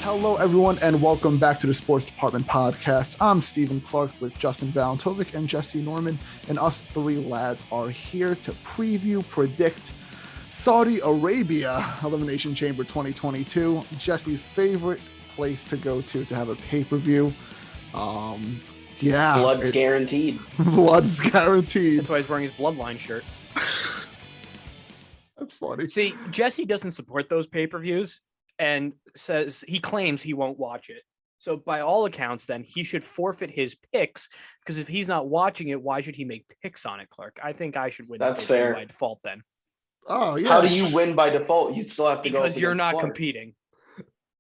Hello, everyone, and welcome back to the Sports Department Podcast. I'm Stephen Clark with Justin Valentovic and Jesse Norman, and us three lads are here to preview, predict Saudi Arabia Elimination Chamber 2022, Jesse's favorite place to go to have a pay-per-view. Blood's guaranteed. Blood's guaranteed. That's why he's wearing his Bloodline shirt. That's funny. See, Jesse doesn't support those pay-per-views and says he claims he won't watch it. So by all accounts, then he should forfeit his picks, because if he's not watching it, why should he make picks on it, Clark? I think I should win. That's fair. By default, then. Oh, yeah. How do you win by default? You'd still have to go up because you're not Clark. competing.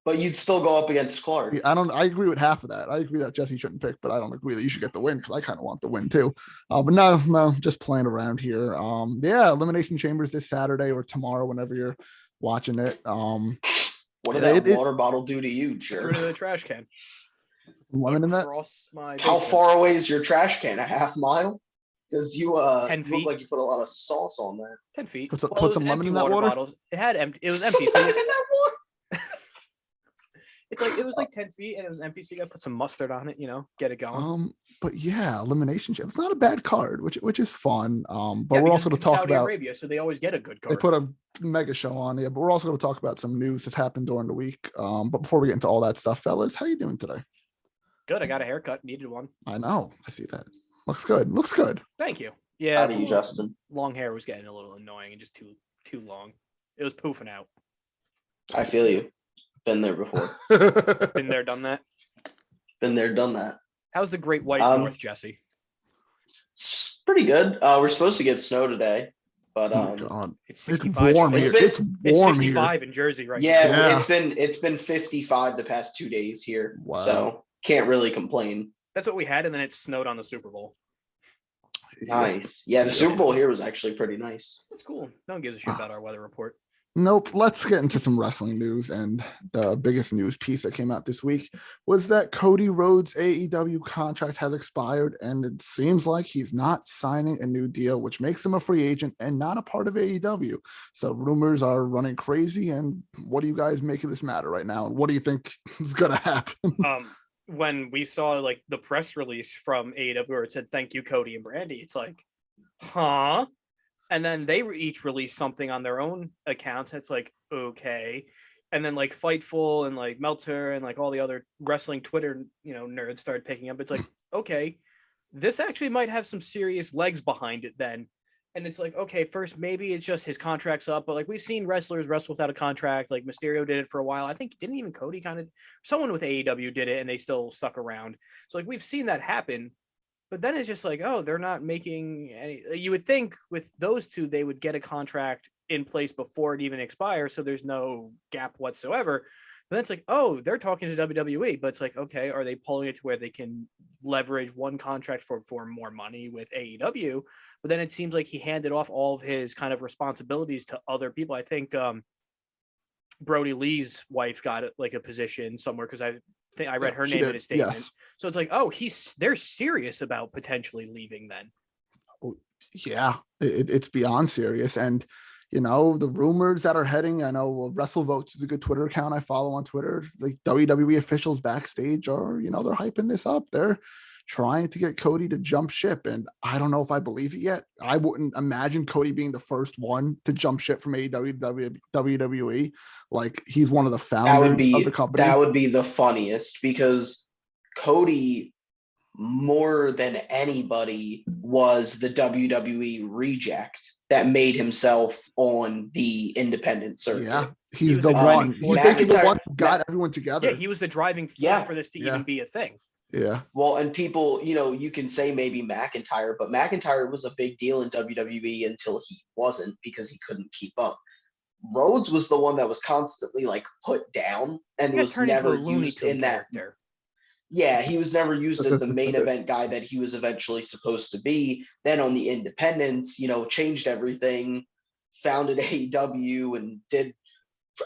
But you'd still go up against Clark. I agree with half of that. I agree that Jesse shouldn't pick, but I don't agree that you should get the win, because I kind of want the win too. But no, just playing around here. Elimination Chambers this Saturday or tomorrow, whenever you're watching it. What did that water bottle do to you, Threw it in the trash can. Lemon in that? How far away is your trash can? A half mile? Because you 10 feet. look like you put a lot of sauce on there. 10 feet. Put some lemon in that water? Bottles. It had empty. It was empty. Lemon in that water? It was like 10 feet and it was empty, so you got to put some mustard on it, get it going. But yeah, Elimination Chamber. It's not a bad card, which is fun. But yeah, we're also going to talk Saudi about Arabia, so they always get a good card. They put a mega show on, yeah. But we're also going to talk about some news that happened during the week. But before we get into all that stuff, fellas, how you doing today? Good. I got a haircut. Needed one. I know. I see that. Looks good. Thank you. Yeah. How do you, Justin? Long hair was getting a little annoying and just too long. It was poofing out. I feel you. Been there before. Been there, done that. Been there, done that. How's the Great White North, Jesse? It's pretty good. We're supposed to get snow today, but God. It's 65. Warm here. It's warm 65 here. in Jersey right yeah, now. it's been 55 the past 2 days here. Wow. So can't really complain. That's what we had, and then it snowed on the Super Bowl. Nice. Yeah, the Super Bowl here was actually pretty nice. That's cool. No one gives a shit about our weather report. Nope. Let's get into some wrestling news. And the biggest news piece that came out this week was that Cody Rhodes' AEW contract has expired, and it seems like he's not signing a new deal, which makes him a free agent and not a part of AEW. So rumors are running crazy. And what do you guys make of this matter right now? And what do you think is going to happen? When we saw like the press release from AEW where it said thank you Cody and Brandy, it's like, huh? And then they each released something on their own accounts. It's like, okay. And then like Fightful and like Meltzer and like all the other wrestling Twitter nerds started picking up. It's like, okay, this actually might have some serious legs behind it then. And it's like, okay, first maybe it's just his contract's up, but like we've seen wrestlers wrestle without a contract. Like Mysterio did it for a while. I think didn't even Cody someone with AEW did it and they still stuck around. So like we've seen that happen, but then it's just like, oh, they're not making any. You would think with those two they would get a contract in place before it even expires, so there's no gap whatsoever. But then it's like, oh, they're talking to WWE, but it's like, okay, are they pulling it to where they can leverage one contract for more money with AEW? But then it seems like he handed off all of his kind of responsibilities to other people. I think Brody Lee's wife got like a position somewhere, because I read her name in a statement. Yes. So it's like, oh, they're serious about potentially leaving then. Oh, yeah, it's beyond serious. And the rumors that are heading, I know WrestleVotes is a good Twitter account I follow on Twitter. Like WWE officials backstage are, they're hyping this up. They're trying to get Cody to jump ship. And I don't know if I believe it yet. I wouldn't imagine Cody being the first one to jump ship from AEW to WWE. Like he's one of the founders of the company. That would be the funniest, because Cody, more than anybody, was the WWE reject that made himself on the independent circuit. Yeah, he's the one. He's basically the one who got everyone together. Yeah, he was the driving force for this to even be a thing. Yeah. Well, and people, you can say maybe McIntyre, but McIntyre was a big deal in WWE until he wasn't, because he couldn't keep up. Rhodes was the one that was constantly like put down and was never used in that. Yeah, he was never used as the main event guy that he was eventually supposed to be. Then on the independents, changed everything, founded AEW and did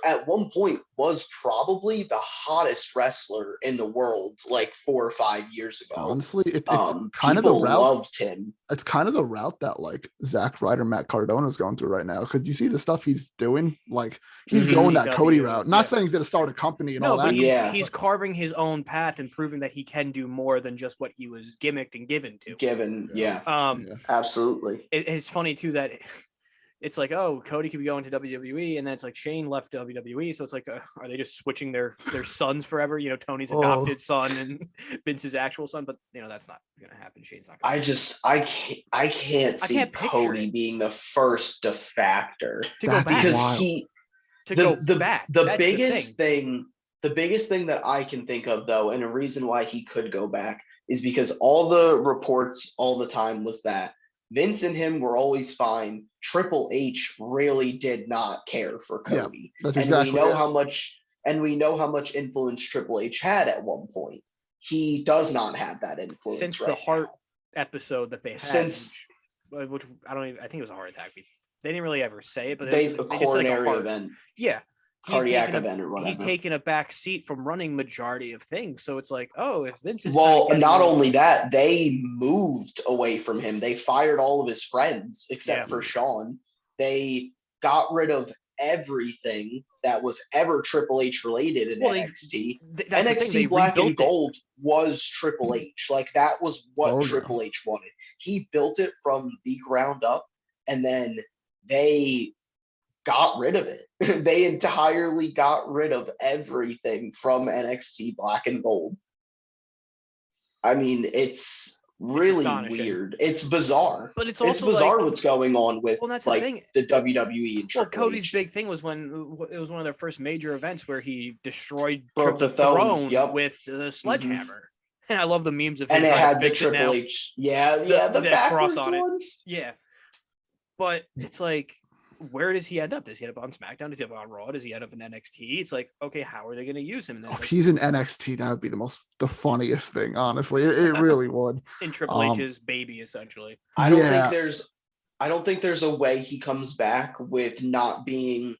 at one point was probably the hottest wrestler in the world like 4 or 5 years ago. Honestly, it's kind of the people route. loved him. It's kind of the route that like Zack Ryder, Matt Cardona is going through right now. Because you see the stuff he's doing, like he's going that Cody route. Not saying he's going to start a company and all that. But he's carving his own path and proving that he can do more than just what he was gimmicked and given to. Absolutely. It's funny too that it's like, oh, Cody could be going to WWE, and then it's like Shane left WWE, so it's like, are they just switching their sons forever? You know, Tony's adopted son and Vince's actual son, but you know that's not going to happen. Shane's not. I can't see Cody being the first defector to go back because The biggest thing that I can think of though, and a reason why he could go back is because all the reports all the time was that Vince and him were always fine. Triple H really did not care for Cody. We know how much influence Triple H had at one point. He does not have that influence since right the heart now. Episode that they had, which I think it was a heart attack. They didn't really ever say it, but they just like a heart event. Yeah. Cardiac event or whatever. He's taken a back seat from running majority of things. So it's like, oh, if Vince is not only that, they moved away from him. They fired all of his friends except for Shawn. They got rid of everything that was ever Triple H related in NXT. NXT Black and Gold was Triple H. Like that was what Triple H wanted. He built it from the ground up, and then they got rid of it. They entirely got rid of everything from NXT Black and Gold. I mean, it's really weird. It's bizarre. But it's also bizarre what's going on with that's the WWE and Triple Cody's H. big thing was when it was one of their first major events where he broke the throne with the sledgehammer. And I love the memes of him. And it had the Triple H. The backwards cross on one. it. Yeah. But it's like, where does he end up? Does he end up on SmackDown? Does he end up on Raw? Does he end up in NXT? It's like, okay, how are they going to use him? If he's in NXT, that would be the funniest thing, honestly. It really would. In Triple H's baby, essentially. I don't think there's a way he comes back with not being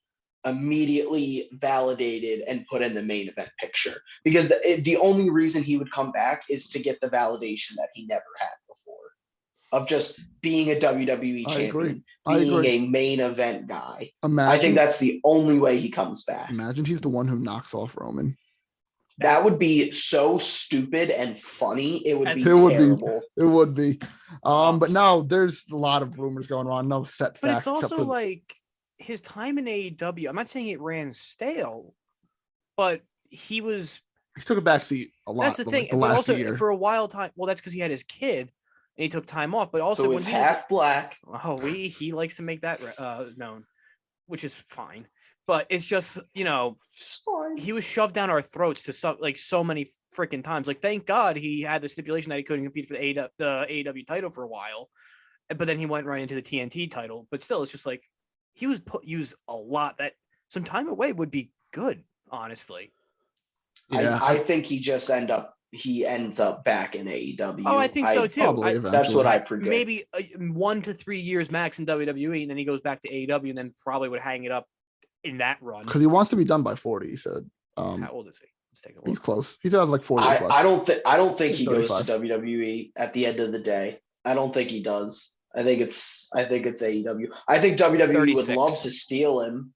immediately validated and put in the main event picture. Because the only reason he would come back is to get the validation that he never had before. Of just being a WWE champion, being a main event guy. I think that's the only way he comes back. Imagine he's the one who knocks off Roman. That would be so stupid and funny. It would be terrible. It would be. But no, there's a lot of rumors going on. No set facts. But it's also like his time in AEW. I'm not saying it ran stale, but he took a backseat a lot. That's the thing. The but last also year. For a while time. Well, that's because he had his kid. And he took time off, but also so when he's half black. Oh, he likes to make that known, which is fine. But it's just, he was shoved down our throats to so many freaking times. Like, thank God he had the stipulation that he couldn't compete for the AEW title for a while, but then he went right into the TNT title. But still, it's just like he was used a lot. That some time away would be good, honestly. Yeah. I think he ends up back in AEW. Oh, I think so too. That's what I predict. Maybe 1 to 3 years max in WWE, and then he goes back to AEW, and then probably would hang it up in that run. Because he wants to be done by 40. He said. How old is he? Let's take a look. He's close. He's like 40. I don't think he goes to WWE at the end of the day. I don't think he does. I think it's AEW. I think WWE would love to steal him,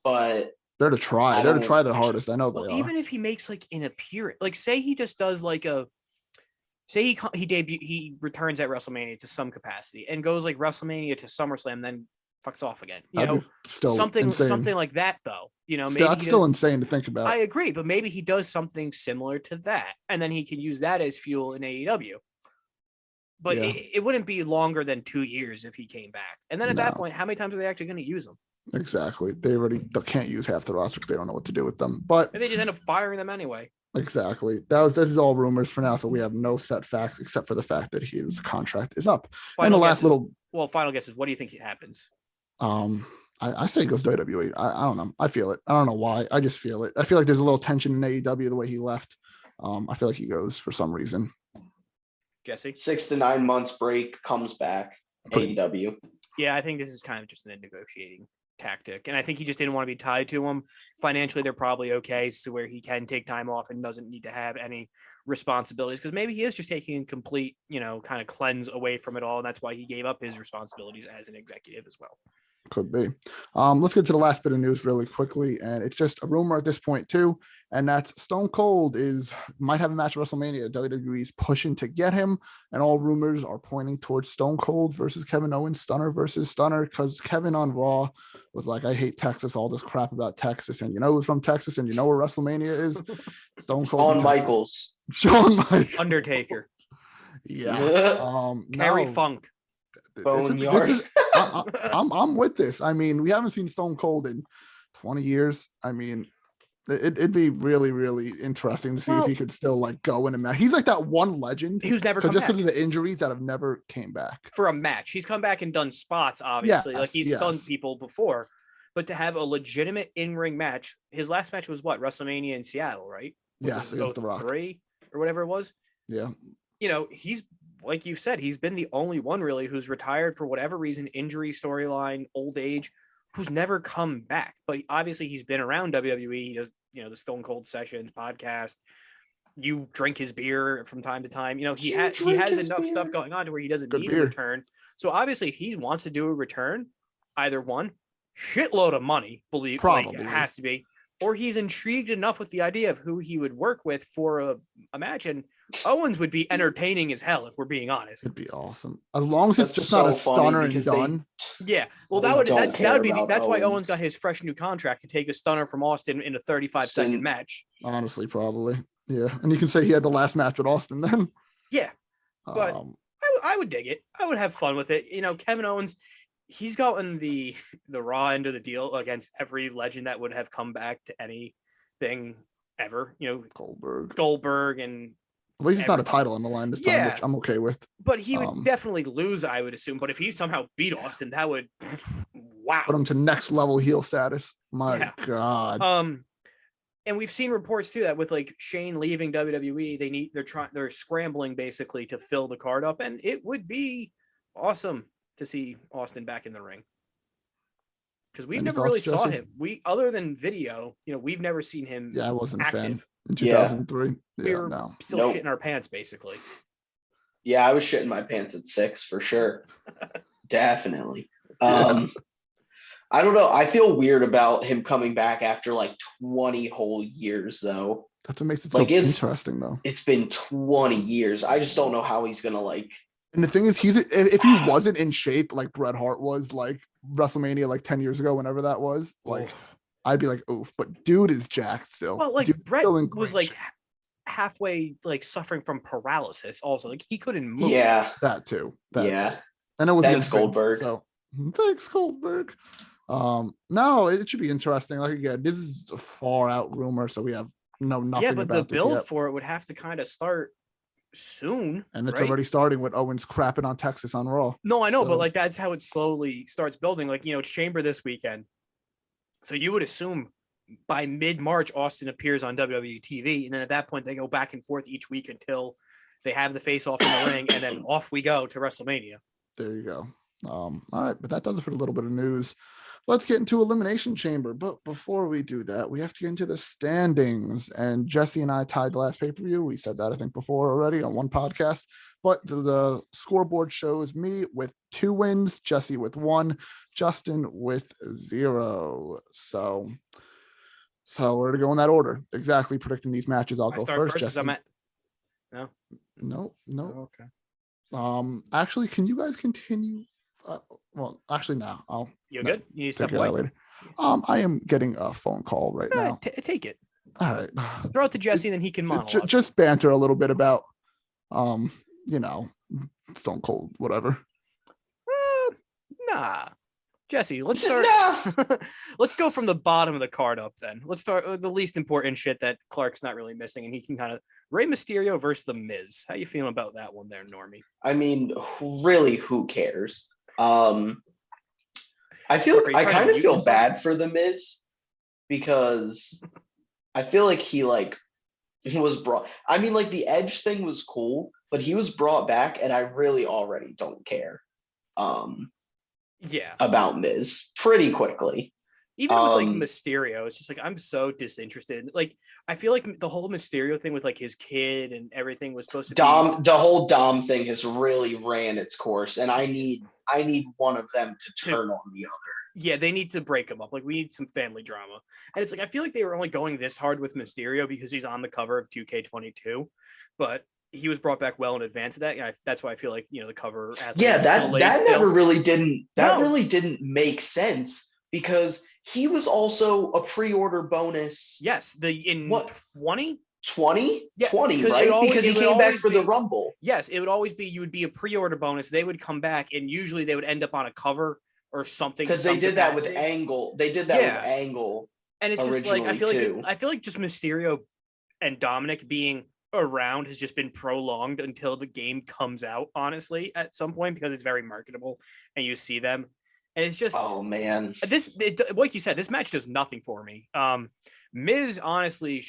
but. They're to try. They're to try their hardest. I know they are. Even if he makes like an appearance, like say he just does like he returns at WrestleMania to some capacity and goes like WrestleMania to SummerSlam, then fucks off again. Something like that though. Maybe that's still insane to think about. I agree, but maybe he does something similar to that, and then he can use that as fuel in AEW. But it wouldn't be longer than 2 years if he came back. And then at that point, how many times are they actually going to use him? Exactly. They can't use half the roster because they don't know what to do with them. But and they just end up firing them anyway. Exactly. This is all rumors for now, so we have no set facts except for the fact that his contract is up. Final guesses. What do you think happens? I say he goes to WWE. I don't know. I feel it. I don't know why. I just feel it. I feel like there's a little tension in AEW the way he left. I feel like he goes for some reason. Jesse? 6 to 9 months break, comes back. AEW. Yeah, I think this is kind of just a negotiating tactic. And I think he just didn't want to be tied to him. Financially, they're probably okay, so where he can take time off and doesn't need to have any responsibilities, because maybe he is just taking a complete, kind of cleanse away from it all. And that's why he gave up his responsibilities as an executive as well. Could be. Let's get to the last bit of news really quickly, and it's just a rumor at this point too, and that's Stone Cold might have a match at WrestleMania. WWE's pushing to get him, and all rumors are pointing towards Stone Cold versus Kevin Owens, Stunner versus Stunner, because Kevin on Raw was like, I hate Texas, all this crap about Texas, and who's from Texas, and where WrestleMania is? Stone Cold. Shawn Michaels. Shawn Michaels. Undertaker. Yeah. Terry Funk. Boneyard. I'm with this. I mean, we haven't seen Stone Cold in 20 years. I mean, it'd be really, really interesting to see if he could still go in a match. He's like that one legend who's never come just back. because of the injuries that have never came back For a match. He's come back and done spots, obviously. He's stunned people before. But to have a legitimate in-ring match, his last match was what? WrestleMania in Seattle, right? Yes, it was The Rock. 3 or whatever it was. Yeah. He's, like you said, he's been the only one really who's retired for whatever reason, injury, storyline, old age, who's never come back. But obviously he's been around WWE. He does, the Stone Cold Sessions podcast. You drink his beer from time to time. He has enough stuff going on to where he doesn't need a return. So obviously if he wants to do a return, either one, shitload of money, probably it has to be, or he's intrigued enough with the idea of who he would work with for a match. And Owens would be entertaining as hell if we're being honest. It'd be awesome as long as it's just not a stunner and done. Yeah, well, that's why Owens got his fresh new contract to take a stunner from Austin in a 35-second match. Honestly, probably, yeah. And you can say he had the last match with Austin then. Yeah, but I would dig it. I would have fun with it. Kevin Owens, he's gotten the raw end of the deal against every legend that would have come back to anything ever. Goldberg and. At least it's not a title on the line this time, which I'm okay with. But he would definitely lose, I would assume. But if he somehow beat Austin, that would put him to next level heel status. My God. And we've seen reports too that with Shane leaving WWE, they're scrambling basically to fill the card up, and it would be awesome to see Austin back in the ring. Because we've never really saw him. Other than video, we've never seen him. Yeah, I wasn't active. A fan in 2003. We were still shitting our pants, basically. Yeah, I was shitting my pants at 6 for sure. Definitely. I don't know. I feel weird about him coming back after 20 whole years, though. That's what makes it so interesting, though. It's been 20 years. I just don't know how he's gonna And the thing is, if he wasn't in shape like Bret Hart was WrestleMania 10 years ago, whenever that was, I'd be oof. But dude is jacked still. Well, Bret was halfway suffering from paralysis. Also, he couldn't move. Yeah, that too. Yeah, and it was thanks Goldberg. So thanks Goldberg. No, it should be interesting. Again, this is a far out rumor, so we have nothing. Yeah, but about the build yet. for it would have to kind of start soon, and it's already starting with Owens crapping on Texas on Raw. No, I know, but that's how it slowly starts building. It's Chamber this weekend, so you would assume by mid-March Austin appears on WWE TV, and then at that point they go back and forth each week until they have the face-off in the ring, and then off we go to WrestleMania. There you go. All right, but that does it for a little bit of news. Let's get into Elimination Chamber. But before we do that, we have to get into the standings. And Jesse and I tied the last pay-per-view. We said that, I think, before already on one podcast. But the scoreboard shows me with 2 wins, Jesse with 1, Justin with 0. So we're going to go in that order. Exactly predicting these matches. I'll go first, Jesse. No. Oh, okay. Actually, can you guys continue? Well, actually, no. You're good. You need to step away later. I am getting a phone call right now. Take it. All right. Throw it to Jesse, and then he can monologue. Just banter a little bit about, Stone Cold, whatever. Nah, Jesse. Let's start. Let's go from the bottom of the card up. Then let's start with the least important shit that Clark's not really missing, and he can kind of Rey Mysterio versus The Miz. How you feeling about that one, there, Normie? I mean, really, who cares? I kind of feel bad for The Miz because I feel like he was brought. I mean, the Edge thing was cool, but he was brought back, and I really already don't care. Yeah. about Miz pretty quickly. Even with like Mysterio, it's just like I'm so disinterested. Like I feel like the whole Mysterio thing with like his kid and everything was supposed to be the whole Dom thing has really ran its course, and I need one of them to turn on the other. Yeah, they need to break them up. Like we need some family drama. And it's like I feel like they were only going this hard with Mysterio because he's on the cover of 2K22, but he was brought back well in advance of that. Yeah, that's why I feel like the cover. Yeah, that never really didn't really didn't make sense because he was also a pre-order bonus. Yes, in what 20? 20? Yeah, 20, right? Because he came back for the Rumble. Yes, it would always be you would be a pre-order bonus. They would come back, and usually they would end up on a cover or something. Because they did that with Angle. They did that with Angle. And it's just like I feel like just Mysterio and Dominic being around has just been prolonged until the game comes out, honestly, at some point, because it's very marketable and you see them. And it's just, oh man, like you said, this match does nothing for me. Miz honestly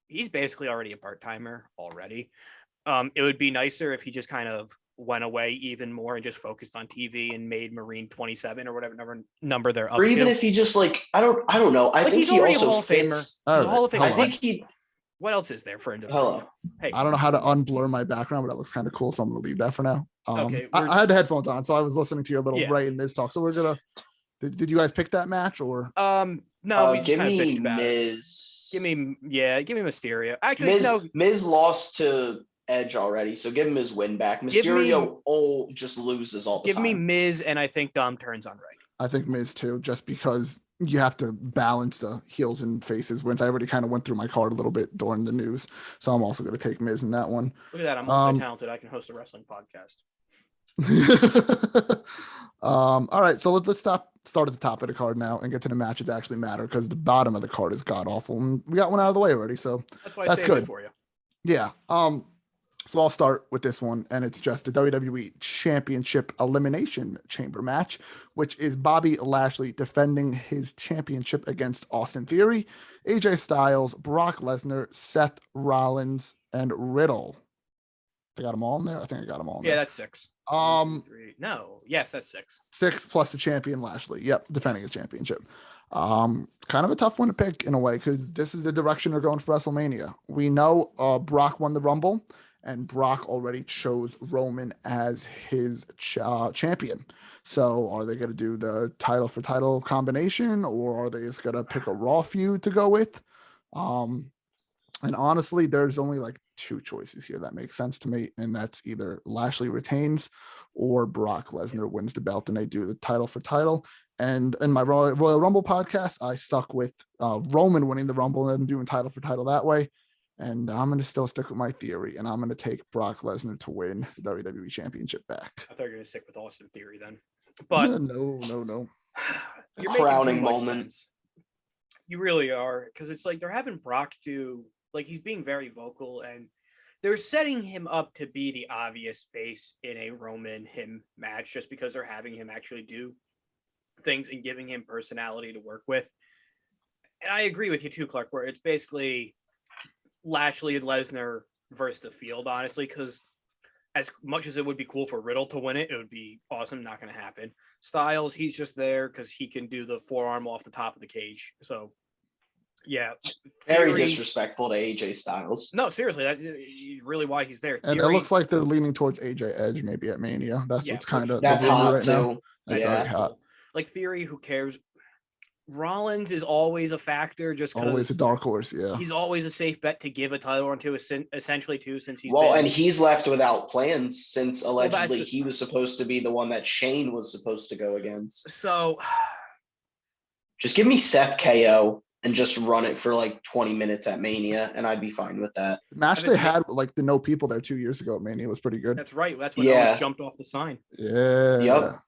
he's basically already a part-timer already. It would be nicer if he just kind of went away even more and just focused on TV and made Marine 27 or whatever number they're up to. Or even if he just like, I don't know. I think he also Hall of fits. Famer. He's a Hall of Famer. I think he. What else is there for him to Hello. Hey. I don't know how to unblur my background, but that looks kind of cool, so I'm gonna leave that for now. Okay, I had the headphones on, so I was listening to your little Rey and Miz talk. So we're gonna. Did you guys pick that match or? No, we just give kind of me bitched about Miz. Give me Mysterio. Actually, Miz lost to Edge already, so give him his win back. Mysterio just loses all the time. Give me Miz, and I think Dom turns on Rey. I think Miz too, just because you have to balance the heels and faces wins. I already kind of went through my card a little bit during the news, so I'm also going to take Miz in that one. Look at that, I'm multi-talented. I can host a wrestling podcast. All right, so let's start at the top of the card now and get to the matches that actually matter, because the bottom of the card is god awful, and we got one out of the way already, so that's why I saved it for you. Yeah. So I'll start with this one, and it's just the WWE Championship Elimination Chamber match, which is Bobby Lashley defending his championship against Austin Theory, AJ Styles, Brock Lesnar, Seth Rollins, and Riddle. I got them all in there. I think I got them all in there. Yeah, that's 6. 3. No, yes, that's 6. 6 plus the champion Lashley. Yep, defending the championship. Kind of a tough one to pick in a way, because this is the direction they're going for WrestleMania. We know Brock won the Rumble, and Brock already chose Roman as his champion. So are they going to do the title for title combination, or are they just going to pick a Raw feud to go with? And honestly, there's only like 2 choices here that make sense to me, and that's either Lashley retains or Brock Lesnar wins the belt and they do the title for title. And in my Royal Rumble podcast, I stuck with Roman winning the Rumble and doing title for title that way. And I'm going to still stick with my theory, and I'm going to take Brock Lesnar to win the WWE Championship back. I thought you were going to stick with Austin Theory then. But no. You're crowning moment. Sense. You really are, because it's like they're having Brock do, like, he's being very vocal, and they're setting him up to be the obvious face in a Roman him match just because they're having him actually do things and giving him personality to work with. And I agree with you too, Clark, where it's basically Lashley and Lesnar versus the field, honestly, because as much as it would be cool for Riddle to win it, it would be awesome. Not going to happen. Styles, he's just there because he can do the forearm off the top of the cage. So, yeah. Very disrespectful to AJ Styles. No, seriously, that's really why he's there. And it looks like they're leaning towards AJ Edge maybe at Mania. That's what's kind of that's hot right too. Now. That's very hot. Like Theory, who cares? Rollins is always a factor, just always a dark horse. Yeah, he's always a safe bet to give a title run to, essentially too, since he's and he's left without plans since allegedly he was supposed to be the one that Shane was supposed to go against. So, just give me Seth KO and just run it for like 20 minutes at Mania, and I'd be fine with that. The match they had like the no people there 2 years ago at Mania was pretty good. That's right. That's when Owens jumped off the sign. Yeah. Yep.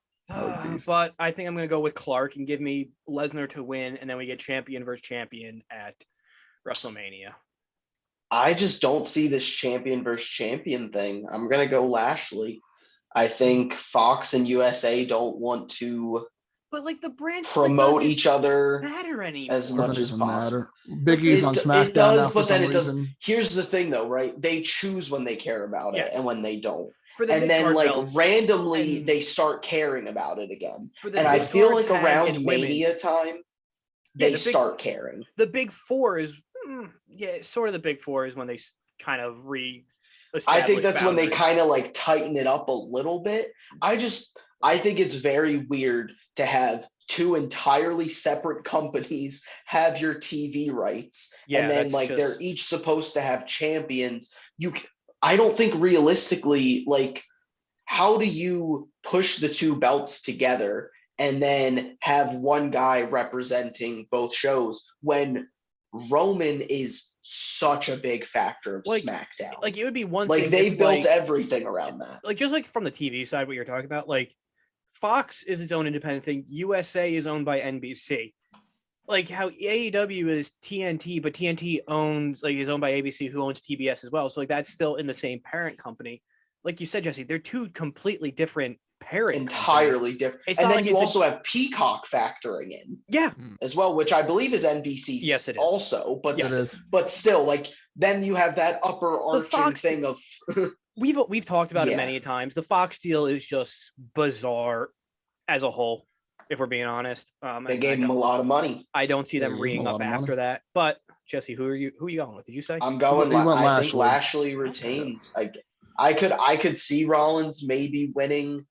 But I think I'm going to go with Clark and give me Lesnar to win, and then we get champion versus champion at WrestleMania. I just don't see this champion versus champion thing. I'm going to go Lashley. I think Fox and USA don't want to like the brands promote each other matter anymore. As much as possible. Big E's on SmackDown. It does, but then it doesn't. Here's the thing though, right? They choose when they care about it and when they don't. for the and then mid-card like belts, randomly and they start caring about it again. for the And I feel like mid-card tag around and Mania women's, time, Yeah, they start caring. the big four is sort of the big four is when they kind of I think that's when they boundaries. kind of like tighten it up a little bit. I think it's very weird to have two entirely separate companies have your TV rights, and then like they're each supposed to have champions. I don't think realistically, like, how do you push the two belts together and then have one guy representing both shows when Roman is such a big factor of SmackDown? Like, it would be one like thing they if, built everything around that. Like, just like from the TV side, what you're talking about, like Fox is its own independent thing. USA is owned by NBC. Like how AEW is TNT, but TNT is owned by ABC, who owns TBS as well. So like that's still in the same parent company. Like you said, Jesse, they're two completely different parent entirely companies. Different. And then you also have Peacock factoring in, as well, which I believe is NBC. Yes, it is. Also, but still, like then you have that upper arching thing of. We've talked about it many times. The Fox deal is just bizarre as a whole, if we're being honest. They gave him a lot of money. I don't see them reeing up after that. But Jesse, who are you going with? Did you say? I'm going. I think Lashley retains. I could see Rollins maybe winning.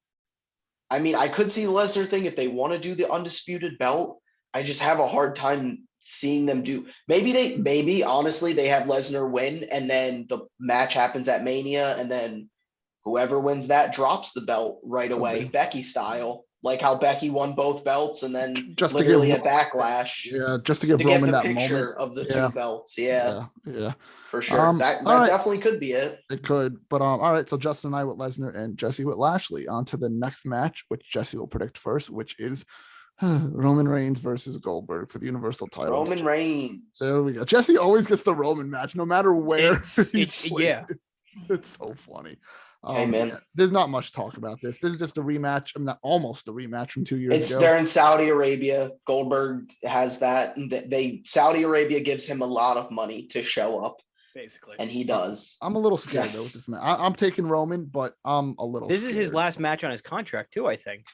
I mean, I could see the Lesnar thing if they want to do the undisputed belt. I just have a hard time seeing them do. Maybe honestly they have Lesnar win, and then the match happens at Mania, and then whoever wins that drops the belt right away, Becky style. Like how Becky won both belts, and then just literally a backlash. Yeah, just to give Roman that picture moment of the two belts. Yeah, for sure. That right. definitely could be it. It could, but all right. So Justin and I with Lesnar and Jesse with Lashley. On to the next match, which Jesse will predict first, which is Roman Reigns versus Goldberg for the Universal title. Roman Reigns. There we go. Jesse always gets the Roman match, no matter where. It's so funny. Hey, man. There's not much talk about this. This is just a rematch. I'm not almost a rematch from 2 years ago. They're in Saudi Arabia. Goldberg has that. Saudi Arabia gives him a lot of money to show up, basically, and he does. I'm a little scared though with this match. I'm taking Roman, but I'm a little. This is his last match on his contract too, I think.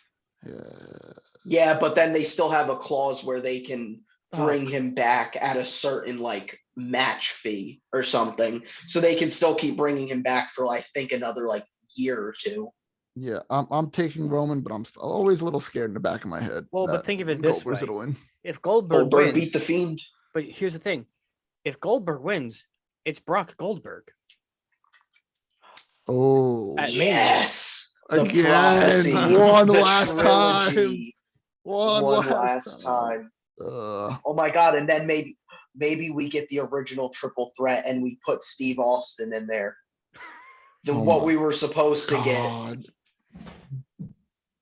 Yeah, but then they still have a clause where they can bring him back at a certain like match fee or something, so they can still keep bringing him back for I think another like year or two. Yeah, I'm taking Roman, but I'm still always a little scared in the back of my head. Well, but think of it this way: if Goldberg wins, beat the Fiend. But here's the thing: if Goldberg wins, it's Brock Goldberg. Oh yes! Again, one last time. One last time. Oh my god! And then maybe we get the original triple threat and we put Steve Austin in there. What we were supposed to get.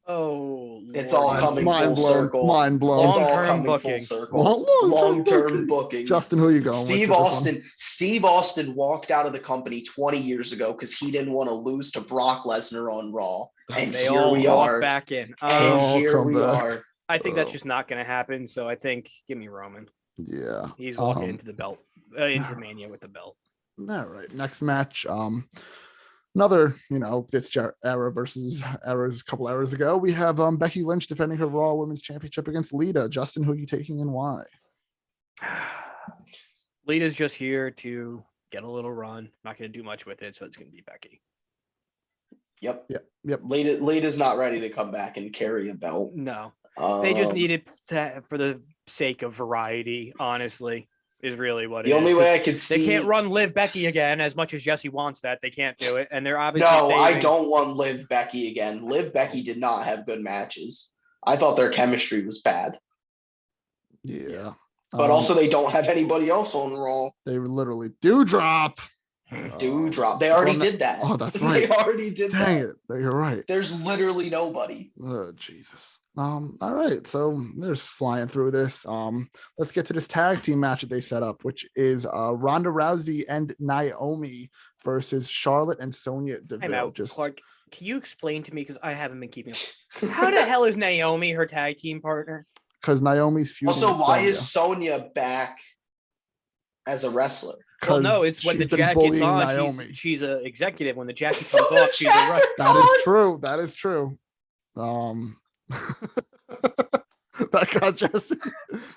Oh, it's all coming full circle. Mind blown. It's all coming full circle. Long-term booking. Justin, who are you going with? Steve Austin walked out of the company 20 years ago because he didn't want to lose to Brock Lesnar on Raw. And they here all we are. Back in. And here we are. I think that's just not going to happen. So I think give me Roman. Yeah, he's walking into the belt, into Mania with the belt. All right, next match. Another, this era versus eras a couple hours ago. We have Becky Lynch defending her Raw Women's Championship against Lita. Justin, who are you taking and why? Lita's just here to get a little run. Not going to do much with it, so it's going to be Becky. Yep. Yep. Lita's not ready to come back and carry a belt. No. They just need it for the sake of variety, honestly, is really what it is. The only way I could see... They can't run Liv Becky again as much as Jesse wants that. They can't do it. And they're obviously I don't want Liv Becky again. Liv Becky did not have good matches. I thought their chemistry was bad. Yeah. But also they don't have anybody else on Raw. They literally do drop. Drop. They already did that. Oh, that's right. They already did that. Dang it. You're right. There's literally nobody. Oh, Jesus. All right. So they're just flying through this. Let's get to this tag team match that they set up, which is Ronda Rousey and Naomi versus Charlotte and Sonia Deville. Clark, can you explain to me, because I haven't been keeping up. How the hell is Naomi her tag team partner? Because Naomi's feuding. Also, why is Sonia back as a wrestler. Well, no, 'Cause it's when the she's been jacket's bullying on. Naomi. She's an executive. When the jacket comes When the off, she's a wrestler. jacket's That on. is true. That is true. That got Jesse.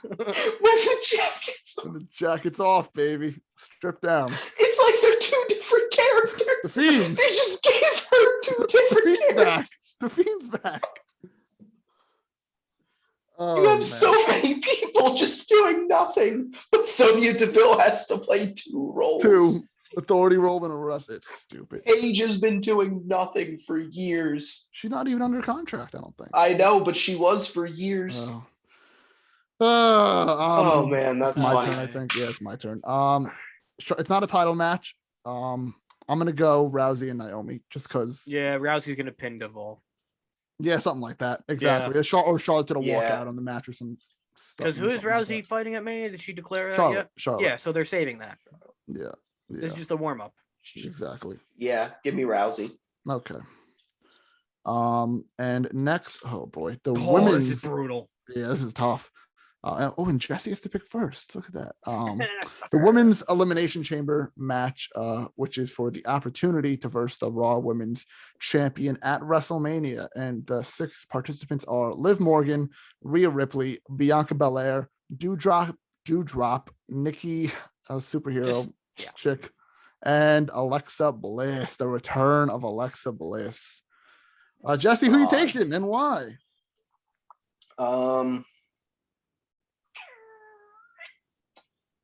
When the jacket's on. When the jacket's off, baby. Strip down. It's like they're two different characters. The Fiend. They just gave her two The different Fiend's back. characters. The Fiend's back. Oh, You have man. so many people just doing nothing, but Sonya Deville has to play two roles. Two authority role and a rest. It's stupid. Paige has been doing nothing for years. She's not even under contract, I don't think. I know, but she was for years. Oh. Oh man, that's my funny. turn, I think. Yeah, it's my turn. It's not a title match. I'm gonna go Rousey and Naomi just because. Yeah, Rousey's gonna pin Devolve. Yeah, something like that. Exactly. Or Charlotte did a walkout on the match or some stuff. Because who is something like Rousey fighting at Mania? Did she declare that Charlotte. yet? Charlotte. Yeah, so they're saving that. Yeah. This is just a warm up. Exactly. Yeah, give me Rousey. Okay. And next, oh boy, the This women's. is brutal. Yeah, this is tough. And Jesse has to pick first. Look at that. The women's elimination chamber match, which is for the opportunity to verse the Raw Women's Champion at WrestleMania. And the 6 participants are Liv Morgan, Rhea Ripley, Bianca Belair, Doudrop, Nikki, superhero chick, and Alexa Bliss. The return of Alexa Bliss. Jesse, who you taking and why?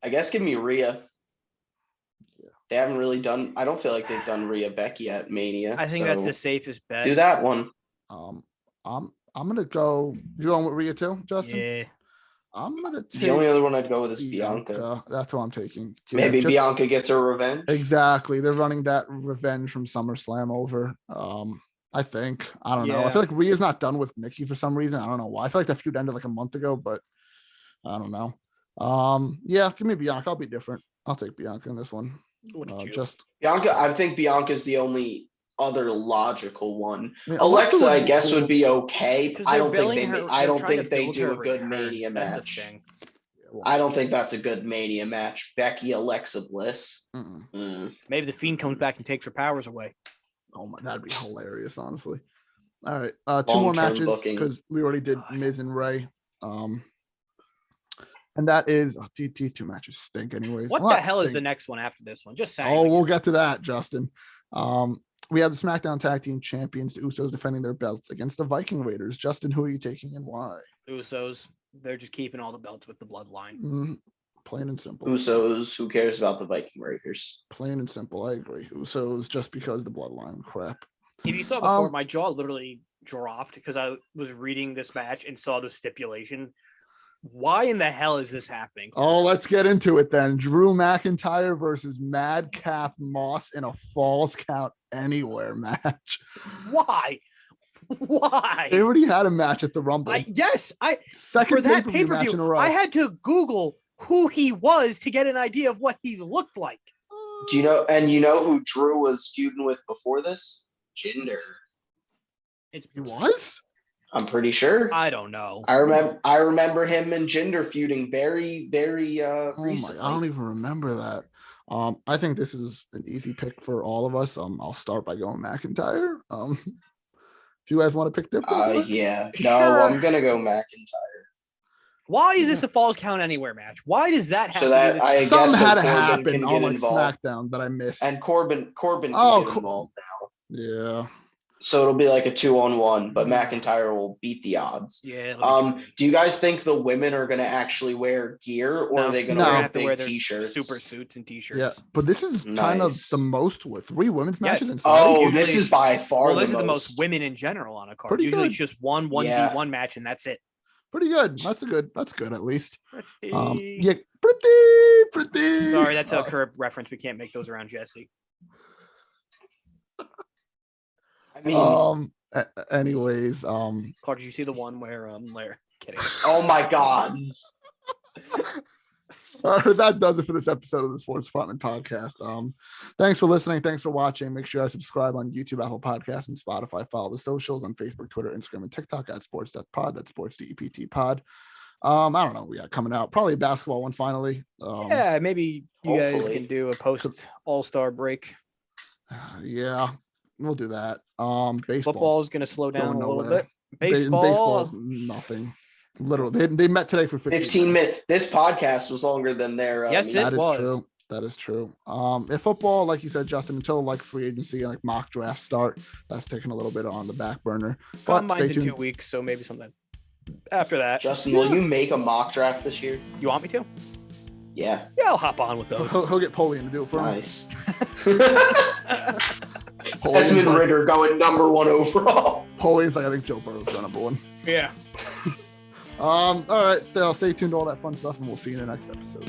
I guess give me Rhea. Yeah. They haven't really done. I don't feel like they've done Rhea Becky at Mania. I think that's the safest bet. Do that one. I'm gonna go. You going with Rhea too, Justin? Yeah. I'm gonna take The only other one I'd go with is Bianca. That's what I'm taking. Maybe Bianca gets her revenge. Exactly. They're running that revenge from SummerSlam over. I think. I don't know. I Yeah. feel like Rhea's not done with Nikki for some reason. I don't know why. I feel like that feud ended like a month ago, but I don't know. Yeah, give me Bianca. I'll be different. I'll take Bianca in this one. Just Bianca. I think Bianca's the only other logical one. I mean, Alexa, I would be guess, cool. would be okay. Because I they're don't think billing they. her- I they're don't trying think to they build do her a good return. Mania That's the match. thing. I don't think that's a good Mania match. Becky, Alexa Bliss. Maybe the Fiend comes back and takes her powers away. Oh my, that'd be hilarious, honestly. All right, 2 more Long-term matches booking. because we already did Miz and Ray. And that is these 2 matches stink anyways. What Well, the not hell is stink. the next one after this one? Just saying. Oh, we'll get to that, Justin. We have the SmackDown Tag Team Champions, the Usos, defending their belts against the Viking Raiders. Justin, who are you taking and why? Usos. They're just keeping all the belts with the bloodline. Plain and simple. Usos. Who cares about the Viking Raiders? Plain and simple. I agree. Usos just because the bloodline crap. If you saw before, my jaw literally dropped because I was reading this match and saw the stipulation. Why in the hell is this happening? Oh, let's get into it then. Drew McIntyre versus Madcap Moss in a Falls Count Anywhere match. Why? Why? They already had a match at the Rumble. Second for that pay-per-view match in a pay-per-view, row. I had to Google who he was to get an idea of what he looked like. Do you know? And you know who Drew was feuding with before this? Jinder. He was? I'm pretty sure. I don't know. I remember him and Jinder feuding very recently. I don't even remember that. I think this is an easy pick for all of us. I'll start by going McIntyre. If you guys want to pick different, yeah. No, Sure. I'm gonna go McIntyre. Why is this a Falls Count Anywhere match? Why does that happen? So that I something guess had to Corbin happen can on get like involved. SmackDown that I missed. And Corbin can Oh, get cool. involved now. Yeah. So it'll be like a 2-on-1, but McIntyre will beat the odds. Yeah. Do you guys think the women are gonna actually wear gear, or are they gonna No. wear have to big wear their t-shirts? super suits and t-shirts? Yeah, but this is kind of Nice. the most with 3 women's matches Yes. inside. Oh, Usually this is by far Well, the this is most. the most women in general on a card. Pretty Usually good. it's just one 1v1 match and that's it. Pretty good. That's good at least. Pretty. Yeah, pretty. Sorry, that's a curb reference. We can't make those around Jesse. I mean, Anyways, Clark, did you see the one where Lair? Kidding. oh my God. that does it for this episode of the Sports Department podcast. Thanks for listening. Thanks for watching. Make sure I subscribe on YouTube, Apple Podcasts, and Spotify. Follow the socials on Facebook, Twitter, Instagram, and TikTok at sports.pod. That's sports DEPT pod. I don't know. We got coming out probably a basketball one finally. Yeah, maybe you guys hopefully. can do a post All-Star break. Yeah, we'll do that. Baseball. Football is going to slow down a little bit. Baseball is Baseball, nothing. Literally, they met today for 15 minutes. This podcast was longer than their. Yes, meeting. it That is was. true. That is true. If football, like you said, Justin, until like free agency and like mock draft start, that's taking a little bit on the back burner. But Combine's stay in tuned. 2 weeks, so maybe something after that. Justin, will you make a mock draft this year? You want me to? Yeah. Yeah, I'll hop on with those. He'll get Polian to do it for him. Nice. Polian's Desmond like, Ritter going number 1 overall. Polian's like, I think Joe Burrow's going number 1. Yeah. All right, so stay tuned to all that fun stuff, and we'll see you in the next episode.